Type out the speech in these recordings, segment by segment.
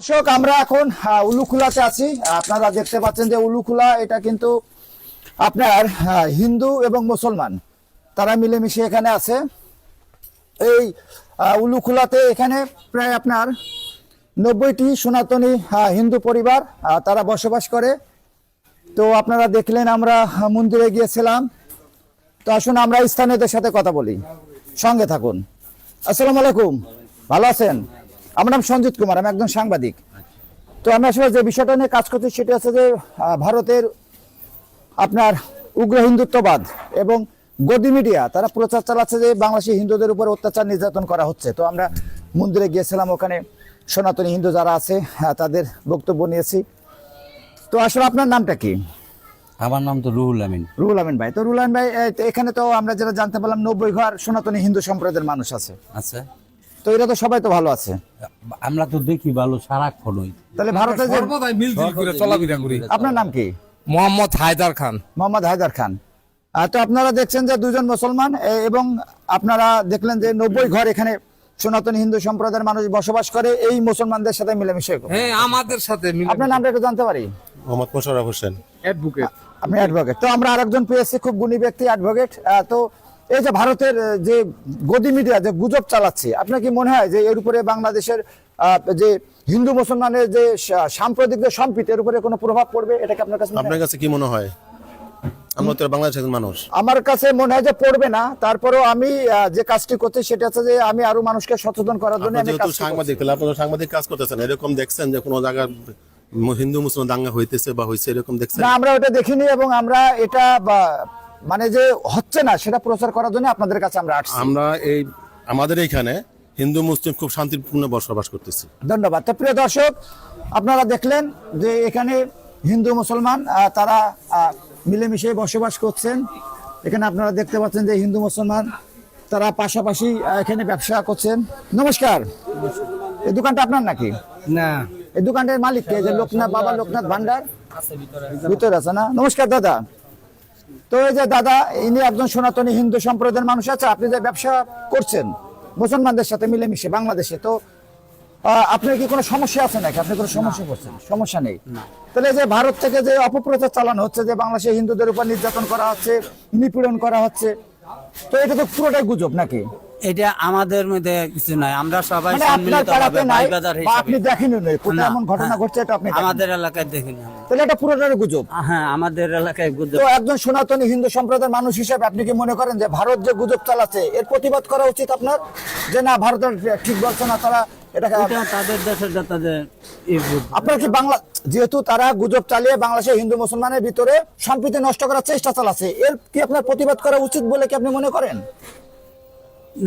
দর্শক আমরা এখন উলুখুলাতে আছি। আপনারা দেখতে পাচ্ছেন যে উলুখুলা এটা কিন্তু আপনার হিন্দু এবং মুসলমান তারা মিলেমিশে এখানে আছে। এই উলুখুলাতে এখানে প্রায় আপনার 90টি সনাতনী হিন্দু পরিবার তারা বসবাস করে। তো আপনারা দেখলেন আমরা মন্দিরে গিয়েছিলাম। তো আসুন আমরা স্থানীয়দের সাথে কথা বলি, সঙ্গে থাকুন। আসসালামু আলাইকুম, ভালো আছেন? আমার নাম সঞ্জিত কুমার, আমি একজন সাংবাদিক। তো আমি আসলে যে বিষয়টা নিয়ে কাজ করছি সেটা হচ্ছে যে ভারতের আপনার উগ্র হিন্দুত্ববাদ এবং গদি মিডিয়া তারা প্রচার চালাচ্ছে যে বাংলাদেশি হিন্দুদের উপর অত্যাচার নির্যাতন করা হচ্ছে। তো আমরা মন্দিরে গিয়েছিলাম, ওখানে সনাতনী হিন্দু যারা আছে তাদের বক্তব্য নিয়েছি। তো আসলে আপনার নামটা কি? আমার নাম তো রুহুল আমিন। রুহুল আমিন ভাই। তো রুহুল আমিন ভাই, এখানে তো আমরা যেটা জানতে পারলাম 90 ঘর সনাতনী হিন্দু সম্প্রদায়ের মানুষ আছে। আচ্ছা, তো এরা তো সবাই তো ভালো আছে। আমরা তো দেখি ভালো সারাক্ষণই। তাহলে ভারতে যে মিলজুল করে চলাফেরা করি। আপনার নাম কি? মোহাম্মদ হায়দার খান। মোহাম্মদ হায়দার খান। তো আপনারা দেখছেন যে দুজন মুসলমান এবং আপনারা দেখলেন যে 90 ঘর এখানে সনাতনী হিন্দু সম্প্রদায়ের মানুষ বসবাস করে এই মুসলমানদের সাথে মিলেমিশে। হ্যাঁ, আমাদের সাথে আপনার নামটা একটু জানতে পারি? মোহাম্মদ মোশাররফ হোসেন, অ্যাডভোকেট। আপনি অ্যাডভোকেট। তো আমরা আরেকজন পেয়েছি, খুব গুণী ব্যক্তি, অ্যাডভোকেট। তো এই যে ভারতের যে গদি মিডিয়া যে গুজব চালাচ্ছে, আপনার কি মনে হয় যে এর উপরে বাংলাদেশের যে হিন্দু মুসলমানের যে সাম্প্রদায়িক যে সম্প্রীতি এর উপরে কোনো প্রভাব পড়বে? এটা কি আপনার কাছে মনে হয়? আপনার কাছে কি মনে হয়? আমরা তো বাংলাদেশের মানুষ। আমার কাছে মনে হয় যে পড়বে না। তারপরেও আমি যে কাজটি করছি সেটা হচ্ছে যে আমি আরো মানুষকে সচেতন করার জন্য আমি যেহেতু কাজ সাংবাদিক, তাহলে আপনারা সাংবাদিক কাজ করতেছেন, এরকম দেখছেন যে কোনো জায়গায় হিন্দু মুসলমান দাঙ্গা হইতেছে বা হইছে এরকম দেখছেন? না, আমরা ওটা দেখিনি এবং আমরা এটা মানে যে হচ্ছে না সেটা প্রচার করার জন্য আপনাদের কাছে আমরা আসছি। আমরা এই আমাদের এইখানে হিন্দু মুসলিম খুব শান্তিপূর্ণ বসবাস করতেছি। ধন্যবাদ। তো প্রিয় দর্শক, আপনারা দেখলেন যে এখানে হিন্দু মুসলমান তারা মিলেমিশে বসবাস করছেন। এখানে আপনারা দেখতে পাচ্ছেন যে হিন্দু মুসলমান তারা পাশাপাশি এখানে ব্যবসা করছেন। নমস্কার, এই দোকানটা আপনার নাকি? না, এই দোকানটার মালিক কে? যে লোকনাথ, বাবা লোকনাথ ভান্ডার ভিতরে আছে না? নমস্কার দাদা। তো এই যে দাদা, ইনি একজন সনাতনী হিন্দু সম্প্রদায়ের মানুষ আছে। আপনি যে ব্যবসা করছেন মুসলমানদের সাথে মিলেমিশে বাংলাদেশে, তো আপনার কি কোনো সমস্যা আছে নাকি? আপনি কোনো সমস্যা করছেন? সমস্যা নেই। তাহলে যে ভারত থেকে যে অপপ্রচার চালানো হচ্ছে যে বাংলাদেশে হিন্দুদের উপর নির্যাতন করা হচ্ছে, নিপীড়ন করা হচ্ছে, তো এটা তো পুরোটাই গুজব নাকি? এটা আমাদের মধ্যে কিছু নাই, আমরা সবাই মানে আপনার সম্মিলিতভাবে পাড়াতে নাই ভাইবাজার বা হিসেবে। আপনি দেখেননি কোথায় না, এমন ঘটনা হ্যাঁ, ঘটছে এটা আপনি আমাদের দেখেননি। এলাকায় দেখিনি আমরা। তাহলে এটা পুরোটাই গুজব। হ্যাঁ, আমাদের এলাকায় গুজব। তো একজন সনাতনী হিন্দু সম্প্রদায়ের মানুষ হিসেবে আপনি কি মনে করেন যে ভারত যে গুজব চালাচ্ছে এর প্রতিবাদ করা উচিত আপনার? যে না, ভারতের ঠিক বলছে না, তারা এটাকে এটা তাদের দেশের তাদের আপনার কি বাংলা, যেহেতু তারা গুজব চালিয়ে বাংলাদেশের হিন্দু মুসলমানের ভিতরে সম্প্রীতি নষ্ট করার চেষ্টা চালাচ্ছে, এর কি আপনার প্রতিবাদ করা উচিত বলে কি আপনি মনে করেন?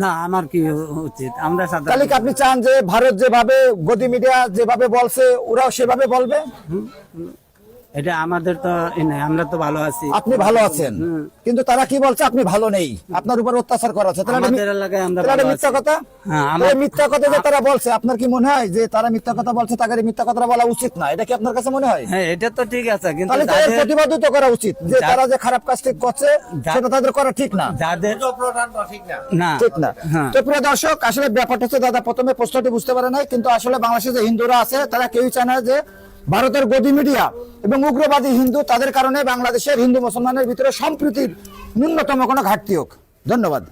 না, আমার কি উচিত? আমরা তাহলে কি আপনি চান যে ভারত যেভাবে গদি মিডিয়া যেভাবে বলছে ওরাও সেভাবে বলবে? এটা আমাদের তো নাই, আমরা তো ভালো আছি। আপনি ভালো আছেন, কিন্তু তারা কি বলছে আপনি ভালো নেই, আপনার উপর অত্যাচার করা হচ্ছে। তাহলে আমাদের এলাকায় আমরা তাহলে ভালো মিথ্যা আছি। কথা। হ্যাঁ, তাহলে মিথ্যা কথা যে তারা বলছে, আপনার কি মনে হয় যে তারা মিথ্যা কথা বলছে, তাকে মিথ্যা কথা বলা উচিত না? এটা কি আপনার কাছে মনে হয়? হ্যাঁ, এটা তো ঠিক আছে, কিন্তু তাহলে তাদের যাদের প্রতিবাদ তো করা উচিত যে তারা যে খারাপ কাজটি করছে সেটা তাদের করা ঠিক না। যাদের না ঠিক না। হ্যাঁ। তো প্রিয় দর্শক, আসলে ব্যাপারটা হচ্ছে দাদা প্রথমে প্রশ্নটি বুঝতে পারে নাই, কিন্তু আসলে বাংলাদেশে যে হিন্দুরা আছে তারা কেউই চায় না যে ভারতের গদি মিডিয়া এবং উগ্রবাদী হিন্দু তাদের কারণে বাংলাদেশের হিন্দু মুসলমানের ভিতরে সম্প্রীতির ন্যূনতম কোনো ঘাটতি হোক। ধন্যবাদ।